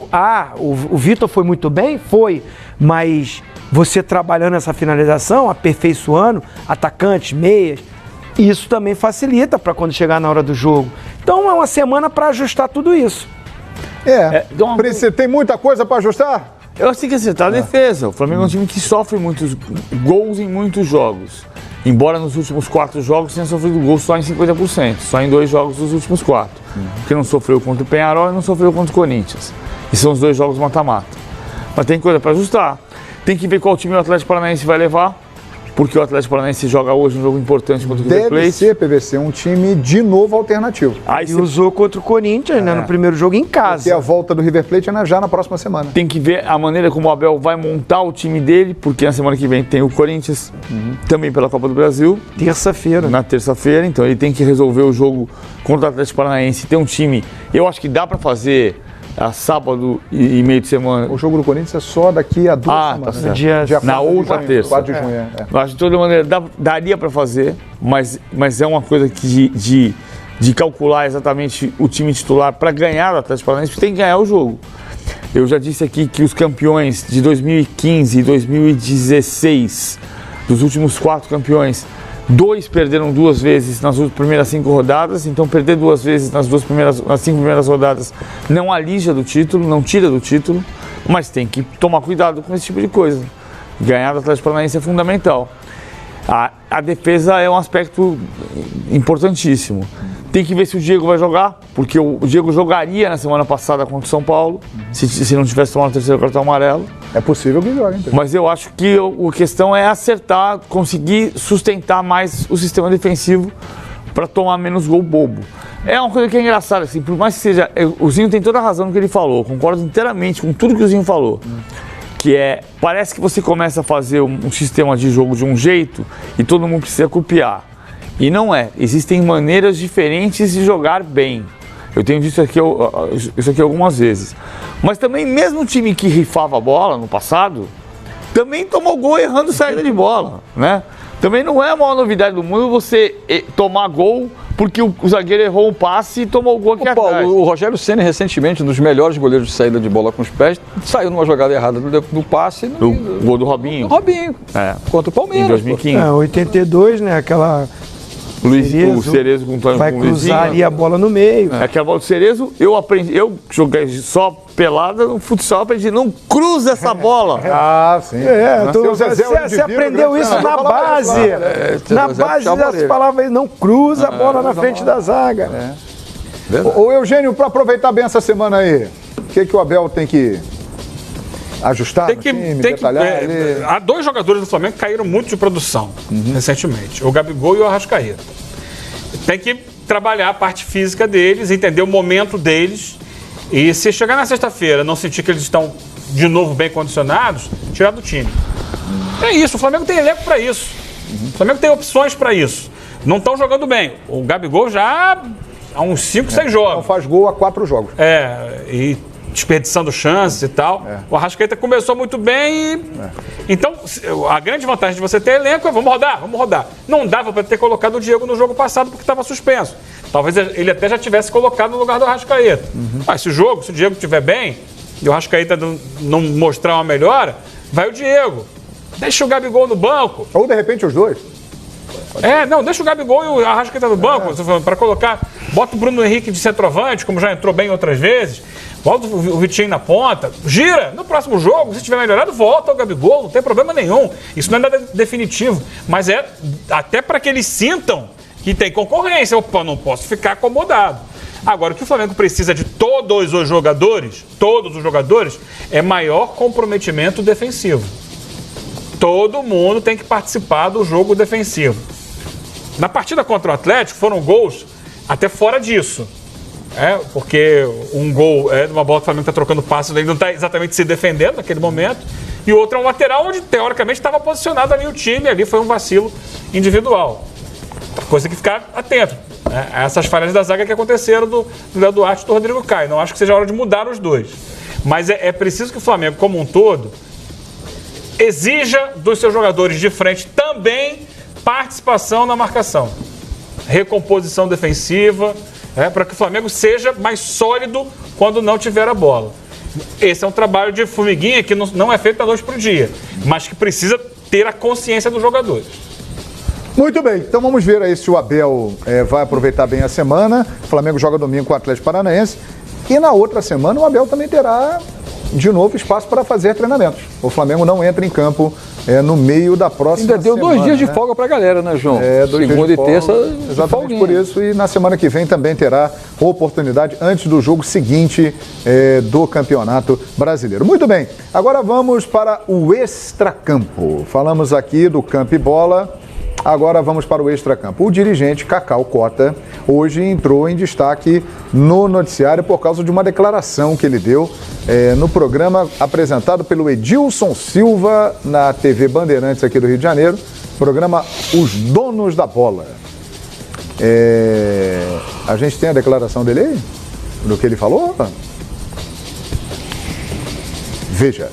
o Vitor foi muito bem? Foi, mas você trabalhando essa finalização, aperfeiçoando, atacantes, meias, isso também facilita para quando chegar na hora do jogo. Então é uma semana para ajustar tudo isso. Tem muita coisa para ajustar? Eu acho que acertar a defesa. O Flamengo é um time que sofre muitos gols em muitos jogos. Embora nos últimos 4 jogos tenha sofrido gols só em 50%. Só em 2 jogos dos últimos 4. Porque não sofreu contra o Peñarol e não sofreu contra o Corinthians. E são os 2 jogos mata-mata. Mas tem coisa para ajustar. Tem que ver qual time o Atlético Paranaense vai levar. Porque o Atlético Paranaense joga hoje um jogo importante contra o River Plate. Deve ser, PVC, um time de novo alternativo. Aí usou contra o Corinthians, né, no primeiro jogo em casa. Porque a volta do River Plate é já na próxima semana. Tem que ver a maneira como o Abel vai montar o time dele, porque na semana que vem tem o Corinthians, também pela Copa do Brasil. Terça-feira. Na terça-feira, então ele tem que resolver o jogo contra o Atlético Paranaense. Tem um time, eu acho que dá para fazer... sábado e meio de semana. O jogo do Corinthians é só daqui a 2 semanas. Tá certo. Na outra terça. 4 de junho. Eu acho de toda maneira daria para fazer, mas é uma coisa que de calcular exatamente o time titular para ganhar o Atlético Paranaense, tem que ganhar o jogo. Eu já disse aqui que os campeões de 2015 e 2016, dos últimos 4 campeões, 2 perderam 2 vezes nas primeiras 5 rodadas, então perder 2 vezes nas 5 primeiras rodadas não alija do título, não tira do título, mas tem que tomar cuidado com esse tipo de coisa. Ganhar do Atlético Paranaense é fundamental. A defesa é um aspecto importantíssimo. Tem que ver se o Diego vai jogar, porque o Diego jogaria na semana passada contra o São Paulo, se não tivesse tomado o 3º cartão amarelo. É possível que jogue, então. Mas eu acho que a questão é acertar, conseguir sustentar mais o sistema defensivo para tomar menos gol bobo. É uma coisa que é engraçada, assim, por mais que seja... O Zinho tem toda a razão no que ele falou, concordo inteiramente com tudo que o Zinho falou. Que parece que você começa a fazer um sistema de jogo de um jeito e todo mundo precisa copiar. E não é. Existem maneiras diferentes de jogar bem. Eu tenho dito isso aqui algumas vezes. Mas também, mesmo o time que rifava a bola no passado, também tomou gol errando saída de bola, né? Também não é a maior novidade do mundo você tomar gol porque o zagueiro errou um passe e tomou o gol aqui atrás. O Rogério Ceni, recentemente, um dos melhores goleiros de saída de bola com os pés, saiu numa jogada errada do passe. O gol do Robinho. Contra o Palmeiras. Em 2015. 82, né? Aquela... O Cerezo com o Antônio vai cruzar ali a bola no meio. Aquela bola do Cerezo, eu joguei só pelada no futsal, aprendi, não cruza essa bola. Sim. Você aprendeu isso na base. Na base já se falava aí, não cruza a bola na frente da zaga. Ô Eugênio, para aproveitar bem essa semana aí, o que o Abel tem que ajustar no time, detalhar? Há 2 jogadores do Flamengo que caíram muito de produção recentemente, o Gabigol e o Arrascaeta. tem que trabalhar a parte física deles, entender o momento deles. E se chegar na sexta-feira não sentir que eles estão de novo bem condicionados, tirar do time. É isso, o Flamengo tem elenco para isso. O Flamengo tem opções para isso. Não estão jogando bem. O Gabigol já há uns 5, 6 jogos. Não faz gol há 4 jogos. E desperdiçando chances e tal. O Arrascaeta começou muito bem e... Então, a grande vantagem de você ter elenco é vamos rodar. Não dava para ter colocado o Diego no jogo passado porque estava suspenso. Talvez ele até já tivesse colocado no lugar do Arrascaeta. Mas se o Diego estiver bem e o Arrascaeta não mostrar uma melhora, vai o Diego. Deixa o Gabigol no banco. Ou de repente os dois. Deixa o Gabigol e o Arrascaeta no banco, para colocar. Bota o Bruno Henrique de centroavante, como já entrou bem outras vezes. Bota o Vitinho na ponta. Gira. No próximo jogo, se tiver melhorado, volta o Gabigol. Não tem problema nenhum. Isso não é nada definitivo. Mas é até para que eles sintam que tem concorrência. Opa, não posso ficar acomodado. Agora, o que o Flamengo precisa de todos os jogadores, é maior comprometimento defensivo. Todo mundo tem que participar do jogo defensivo. Na partida contra o Atlético, foram gols até fora disso. Porque um gol é de uma bola que o Flamengo está trocando passos, ele não está exatamente se defendendo naquele momento. E o outro é um lateral onde, teoricamente, estava posicionado ali o time. Ali foi um vacilo individual. Coisa que ficar atento. A essas falhas da zaga que aconteceram do Léo Duarte e do Rodrigo Caio. Não acho que seja a hora de mudar os dois. Mas é preciso que o Flamengo, como um todo, exija dos seus jogadores de frente também participação na marcação. Recomposição defensiva, para que o Flamengo seja mais sólido quando não tiver a bola. Esse é um trabalho de formiguinha que não é feito da noite para o dia, mas que precisa ter a consciência dos jogadores. Muito bem, então vamos ver aí se o Abel vai aproveitar bem a semana. O Flamengo joga domingo com o Atlético Paranaense. E na outra semana o Abel também terá de novo espaço para fazer treinamentos. O Flamengo não entra em campo no meio da próxima semana. Ainda deu 2 dias de folga para a galera, né, João? 2 Segunda e terça. Exatamente por isso. E na semana que vem também terá oportunidade antes do jogo seguinte do Campeonato Brasileiro. Muito bem, agora vamos para o extracampo. Falamos aqui do campo e bola. Agora vamos para o extracampo. O dirigente Cacau Cota hoje entrou em destaque no noticiário por causa de uma declaração que ele deu no programa apresentado pelo Edilson Silva na TV Bandeirantes aqui do Rio de Janeiro, programa Os Donos da Bola. A gente tem a declaração dele aí? Do que ele falou? Veja.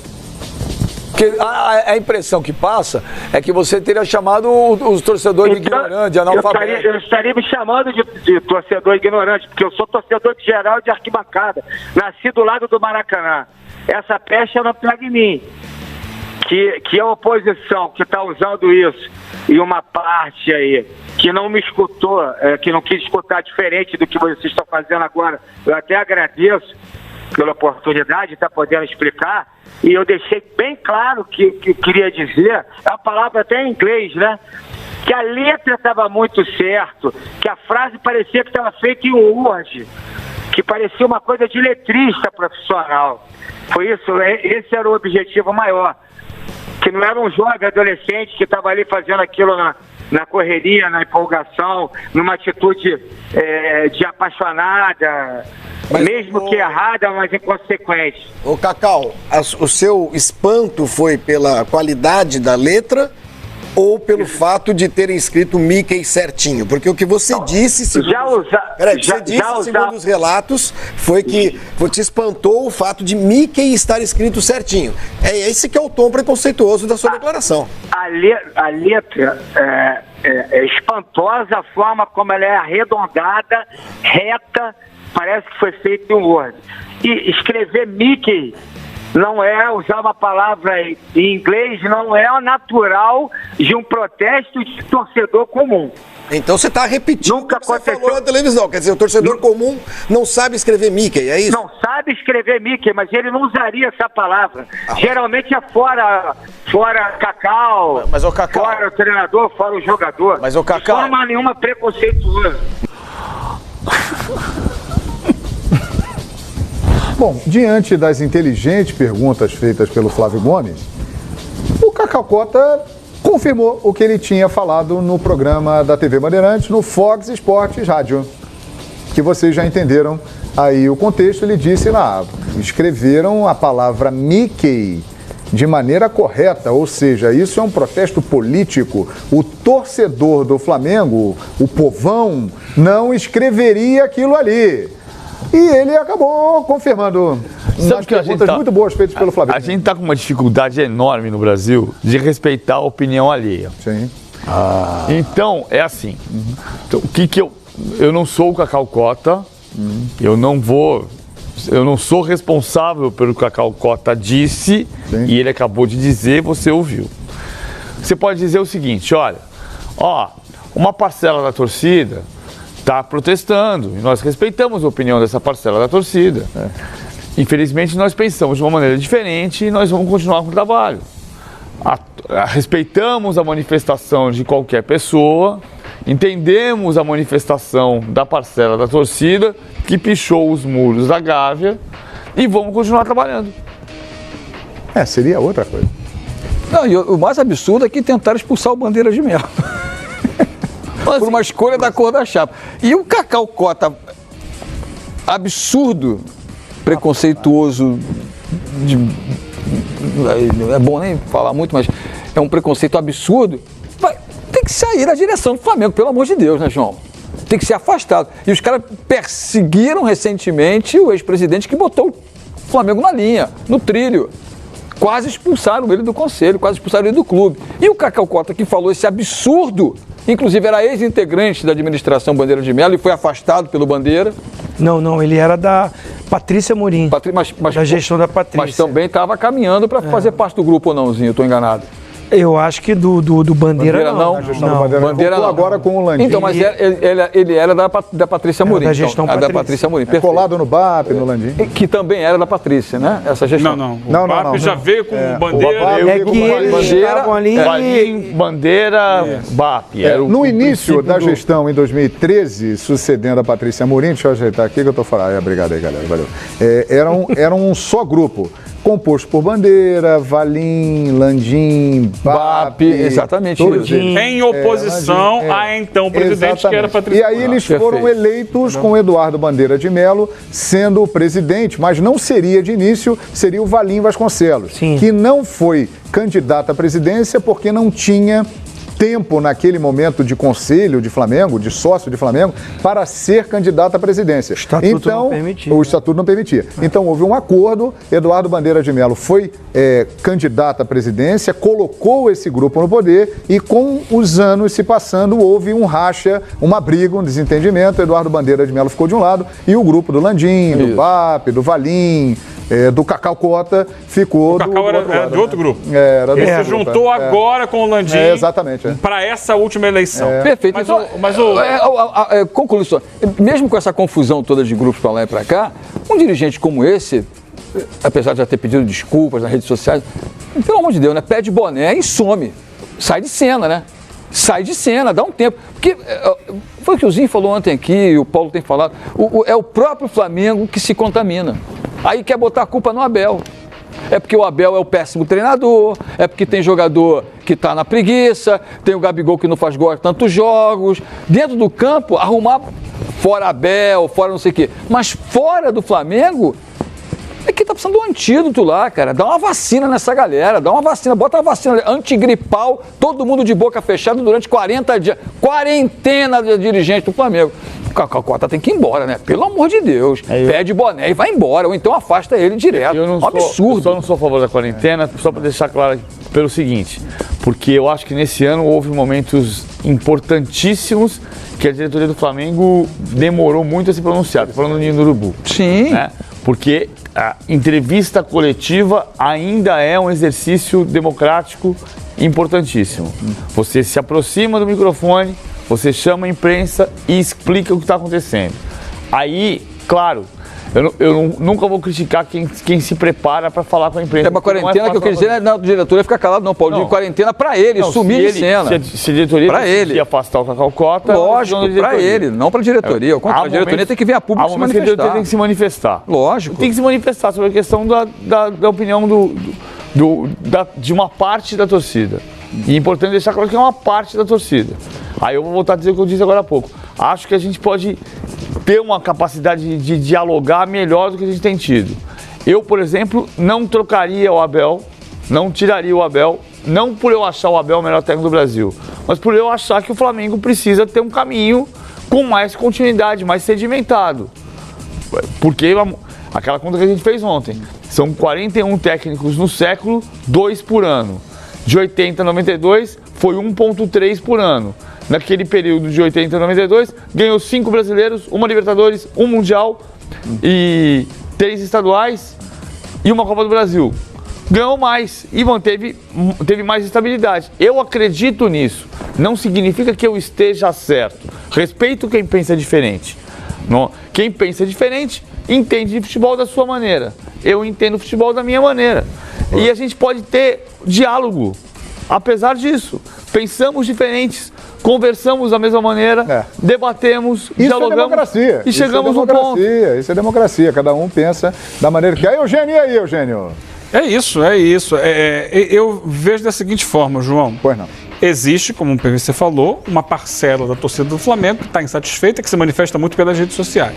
A impressão que passa é que você teria chamado os torcedores de ignorante, de analfabeto. Eu estaria me chamando de torcedor ignorante, porque eu sou torcedor de geral de arquibancada. Nasci do lado do Maracanã. Essa peste não pega em mim. Que a oposição que está usando isso e uma parte aí que não me escutou, que não quis escutar diferente do que vocês estão fazendo agora, eu até agradeço pela oportunidade de estar podendo explicar, e eu deixei bem claro que queria dizer, a palavra até em inglês, né? Que a letra estava muito certo, que a frase parecia que estava feita em Word, que parecia uma coisa de letrista profissional. Foi isso, esse era o objetivo maior. Que não era um jovem adolescente que estava ali fazendo aquilo na correria, na empolgação, numa atitude de apaixonada, mesmo que errada, mas inconsequente. Ô Cacau, o seu espanto foi pela qualidade da letra ou pelo fato de terem escrito Mickey certinho? Porque o que você disse, segundo os relatos, foi que te espantou o fato de Mickey estar escrito certinho. É esse que é o tom preconceituoso da sua declaração. A letra é espantosa, a forma como ela é arredondada, reta, parece que foi feito em Word. E escrever Mickey não é, usar uma palavra em inglês, não é natural de um protesto de torcedor comum. Então você está repetindo o que você falou na televisão. Quer dizer, o torcedor comum não sabe escrever Mickey, é isso? Não sabe escrever Mickey, mas ele não usaria essa palavra. Geralmente é fora Cacau, mas o Cacau, fora o treinador, fora o jogador. Mas o Cacau, de forma nenhuma preconceituosa. Bom, diante das inteligentes perguntas feitas pelo Flávio Gomes, o Cacau Cota confirmou o que ele tinha falado no programa da TV Bandeirantes, no Fox Esportes Rádio, que vocês já entenderam aí o contexto. Ele disse lá, escreveram a palavra Mickey de maneira correta, ou seja, isso é um protesto político. O torcedor do Flamengo, o povão, não escreveria aquilo ali. E ele acabou confirmando umas perguntas muito boas feitas pelo Flamengo. A gente está com uma dificuldade enorme no Brasil de respeitar a opinião alheia. Sim. Então, é assim. Então, eu não sou o Cacau Cota, eu não sou responsável pelo que o Cacau Cota disse. Sim. E ele acabou de dizer, você ouviu. Você pode dizer o seguinte, olha, uma parcela da torcida está protestando, e nós respeitamos a opinião dessa parcela da torcida. Infelizmente, nós pensamos de uma maneira diferente e nós vamos continuar com o trabalho. Respeitamos a manifestação de qualquer pessoa, entendemos a manifestação da parcela da torcida que pichou os muros da Gávea e vamos continuar trabalhando. Seria outra coisa. Não, e o mais absurdo é que tentaram expulsar o Bandeira de Melo. Por uma escolha da cor da chapa. E o Cacau Cota, absurdo, preconceituoso, é bom nem falar muito, mas é um preconceito absurdo, tem que sair da direção do Flamengo, pelo amor de Deus, né, João? Tem que ser afastado. E os caras perseguiram recentemente o ex-presidente que botou o Flamengo na linha, no trilho. Quase expulsaram ele do conselho, quase expulsaram ele do clube. E o Cacau Cota, que falou esse absurdo, inclusive era ex-integrante da administração Bandeira de Melo e foi afastado pelo Bandeira. Não, ele era da Patrícia Morim, da gestão da Patrícia. Mas também estava caminhando para fazer parte do grupo ou nãozinho, eu estou enganado. Eu acho que do Bandeira não. A gestão do Bandeira não. Agora com o Landim. Então, mas ele era da Patrícia Morim. Da gestão Patrícia. Da Patrícia Morim. Colado no BAP, no Landim. Que também era da Patrícia, né? Essa gestão. Não. O BAP já veio com o Bandeira. Bandeira, BAP. No início da gestão, em 2013, sucedendo a Patrícia Morim, deixa eu ajeitar aqui que eu tô falando. Obrigado aí, galera. Valeu. Era um só grupo. Composto por Bandeira, Valim, Landim, BAP, exatamente isso. Em oposição a então presidente, que era Patrícia. E aí eles foram eleitos com Eduardo Bandeira de Melo sendo o presidente, mas não seria de início, seria o Valim Vasconcelos, que não foi candidato à presidência porque não tinha tempo naquele momento de conselho de Flamengo, de sócio de Flamengo, para ser candidato à presidência. O estatuto não permitia. Então houve um acordo, Eduardo Bandeira de Melo foi candidato à presidência, colocou esse grupo no poder e com os anos se passando houve um racha, uma briga, um desentendimento. Eduardo Bandeira de Melo ficou de um lado e o grupo do Landim, do BAP, do Valim, do Cacau Cota ficou do outro lado. O Cacau era de outro grupo. Ele se juntou agora com o Landim. Exatamente. Para essa última eleição. Perfeito. Conclusão. Mesmo com essa confusão toda de grupos para lá e para cá, um dirigente como esse, apesar de já ter pedido desculpas nas redes sociais, pelo amor de Deus, né? Pede boné e some. Sai de cena, né? Sai de cena, dá um tempo. Porque foi o que o Zinho falou ontem aqui, o Paulo tem falado, é o próprio Flamengo que se contamina. Aí quer botar a culpa no Abel. É porque o Abel é o péssimo treinador, é porque tem jogador que está na preguiça, tem o Gabigol que não faz gol a tantos jogos. Dentro do campo, arrumar fora Abel, fora não sei o quê. Mas fora do Flamengo, é que tá precisando de um antídoto lá, cara. Dá uma vacina nessa galera, dá uma vacina, bota uma vacina antigripal, todo mundo de boca fechada durante 40 dias. Quarentena de dirigente do Flamengo. O Cacau Cota tem que ir embora, né? Pelo amor de Deus. Pede boné e vai embora, ou então afasta ele direto. Absurdo. Eu só não sou a favor da quarentena, só para deixar claro pelo seguinte, porque eu acho que nesse ano houve momentos importantíssimos que a diretoria do Flamengo demorou muito a se pronunciar. Estou falando do Ninho do Urubu. Sim. Né? Porque a entrevista coletiva ainda é um exercício democrático importantíssimo. Você se aproxima do microfone, você chama a imprensa e explica o que está acontecendo. Aí, claro, eu nunca vou criticar quem se prepara para falar com a imprensa. É uma quarentena que eu queria dizer, não, a diretoria fica calado, não, Paulo. De quarentena para ele, sumir de cena. Se a diretoria ele afastar o Cacau Cota... Lógico, para ele, não para a diretoria. A diretoria tem que vir a público se manifestar. A diretoria tem que se manifestar. Lógico. Tem que se manifestar sobre a questão da opinião de uma parte da torcida. E é importante deixar claro que é uma parte da torcida. Aí eu vou voltar a dizer o que eu disse agora há pouco. Acho que a gente pode ter uma capacidade de dialogar melhor do que a gente tem tido. Eu, por exemplo, não trocaria o Abel, não tiraria o Abel, não por eu achar o Abel o melhor técnico do Brasil, mas por eu achar que o Flamengo precisa ter um caminho com mais continuidade, mais sedimentado. Porque aquela conta que a gente fez ontem, são 41 técnicos no século, 2 por ano. De 80 a 92, foi 1,3 por ano. Naquele período de 80 a 92, ganhou 5 brasileiros, 1 Libertadores, 1 Mundial e 3 estaduais e uma Copa do Brasil. Ganhou mais e teve mais estabilidade. Eu acredito nisso. Não significa que eu esteja certo. Respeito quem pensa diferente. Quem pensa diferente entende de futebol da sua maneira. Eu entendo futebol da minha maneira. E a gente pode ter diálogo. Apesar disso, pensamos diferentes, conversamos da mesma maneira, debatemos, dialogamos democracia. E chegamos no ponto. Isso é democracia. Cada um pensa da maneira que é. Eugênio, e aí, Eugênio? É isso. Eu vejo da seguinte forma, João. Pois não. Existe, como o PVC falou, uma parcela da torcida do Flamengo que está insatisfeita, que se manifesta muito pelas redes sociais.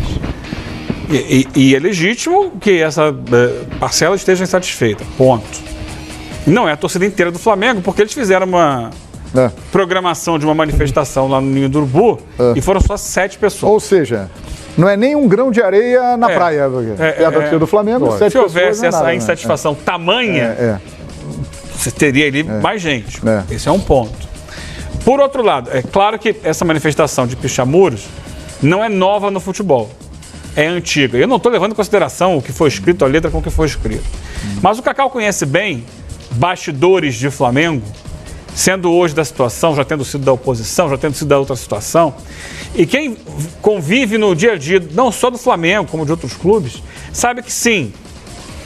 E é legítimo que essa parcela esteja insatisfeita. Ponto. Não é a torcida inteira do Flamengo, porque eles fizeram uma programação de uma manifestação lá no Ninho do Urubu e foram só 7 pessoas. Ou seja, não é nem um grão de areia na praia. É a torcida do Flamengo, 7 pessoas. Se houvesse essa insatisfação tamanha, você teria ali mais gente. Esse é um ponto. Por outro lado, é claro que essa manifestação de pichar muros não é nova no futebol. É antiga. Eu não estou levando em consideração o que foi escrito, a letra com o que foi escrito. Mas o Cacau conhece bem bastidores de Flamengo, sendo hoje da situação, já tendo sido da oposição, já tendo sido da outra situação. E quem convive no dia a dia, não só do Flamengo, como de outros clubes, sabe que sim,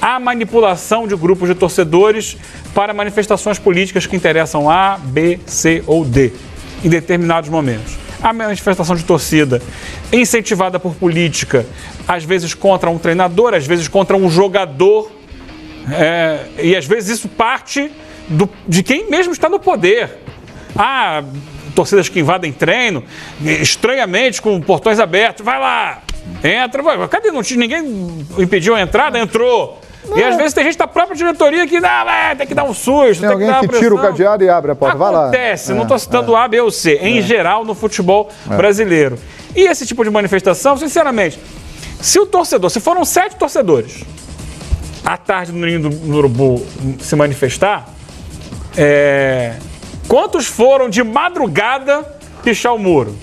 há manipulação de grupos de torcedores para manifestações políticas que interessam A, B, C ou D, em determinados momentos. A manifestação de torcida incentivada por política, às vezes contra um treinador, às vezes contra um jogador, e às vezes isso parte de quem mesmo está no poder. Há torcidas que invadem treino, estranhamente, com portões abertos, vai lá, entra, cadê? Ninguém impediu a entrada, entrou. E às vezes tem gente da própria diretoria que tem que dar um susto, tem alguém que tira o cadeado e abre a porta, vai lá. Acontece, não estou citando A, B ou C, em geral no futebol brasileiro. E esse tipo de manifestação, sinceramente, se foram 7 torcedores à tarde no Ninho do Urubu se manifestar, quantos foram de madrugada pichar o muro?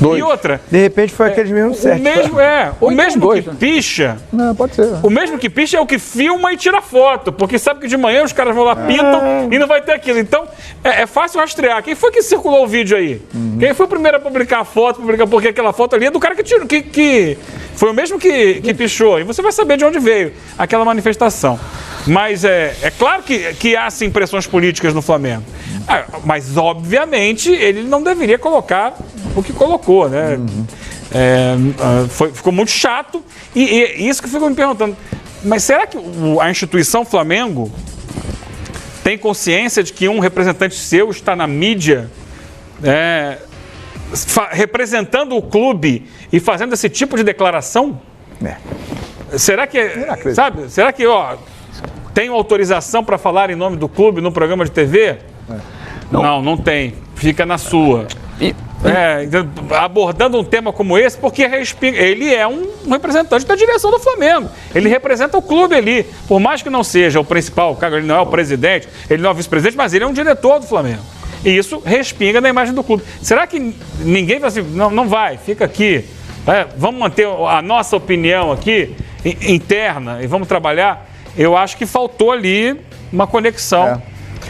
2. E outra. De repente foi aqueles mesmos 7. O mesmo que picha. Não, pode ser. O mesmo que picha é o que filma e tira foto. Porque sabe que de manhã os caras vão lá, pintam e não vai ter aquilo. Então, é fácil rastrear. Quem foi que circulou o vídeo aí? Quem foi o primeiro a publicar a foto? Porque aquela foto ali é do cara que tirou. Que foi o mesmo que pichou. E você vai saber de onde veio aquela manifestação. Mas é claro que há sim pressões políticas no Flamengo. Mas, obviamente, ele não deveria colocar o que colocou, né? Ficou muito chato. E isso que eu fico me perguntando. Mas será que a instituição Flamengo tem consciência de que um representante seu está na mídia representando o clube e fazendo esse tipo de declaração? Será que, será que, tem autorização para falar em nome do clube no programa de TV? Não tem. Fica na sua. Abordando um tema como esse, porque ele é um representante da direção do Flamengo. Ele representa o clube ali. Por mais que não seja o principal cargo, ele não é o presidente, ele não é o vice-presidente, mas ele é um diretor do Flamengo. E isso respinga na imagem do clube. Será que ninguém vai assim, não vai, fica aqui. Vamos manter a nossa opinião aqui, interna, e vamos trabalhar? Eu acho que faltou ali uma conexão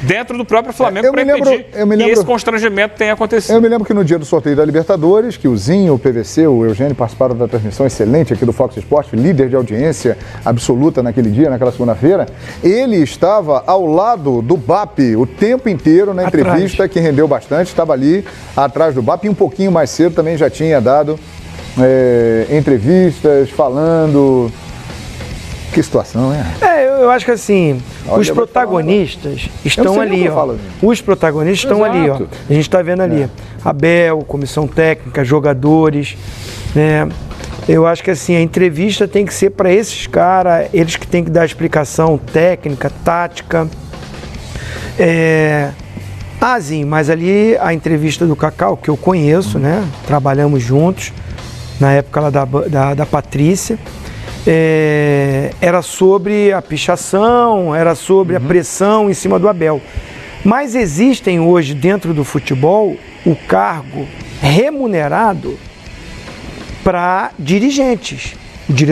dentro do próprio Flamengo para impedir que esse constrangimento tenha acontecido. Eu me lembro que no dia do sorteio da Libertadores, que o Zinho, o PVC, o Eugênio participaram da transmissão excelente aqui do Fox Sports, líder de audiência absoluta naquele dia, naquela segunda-feira, ele estava ao lado do BAP o tempo inteiro na entrevista, que rendeu bastante, estava ali atrás do BAP e um pouquinho mais cedo também já tinha dado entrevistas, falando. Que situação, né? Eu acho que assim, Olha, os protagonistas estão ali, ó. Os protagonistas estão ali, ó. A gente está vendo ali. Abel, comissão técnica, jogadores, né? Eu acho que assim, a entrevista tem que ser para esses caras, eles que têm que dar explicação técnica, tática. Sim, mas ali a entrevista do Cacau, que eu conheço, né? Trabalhamos juntos, na época lá da Patrícia. Era sobre a pichação, era sobre a pressão em cima do Abel. Mas existem hoje dentro do futebol o cargo remunerado para dirigentes. O diretor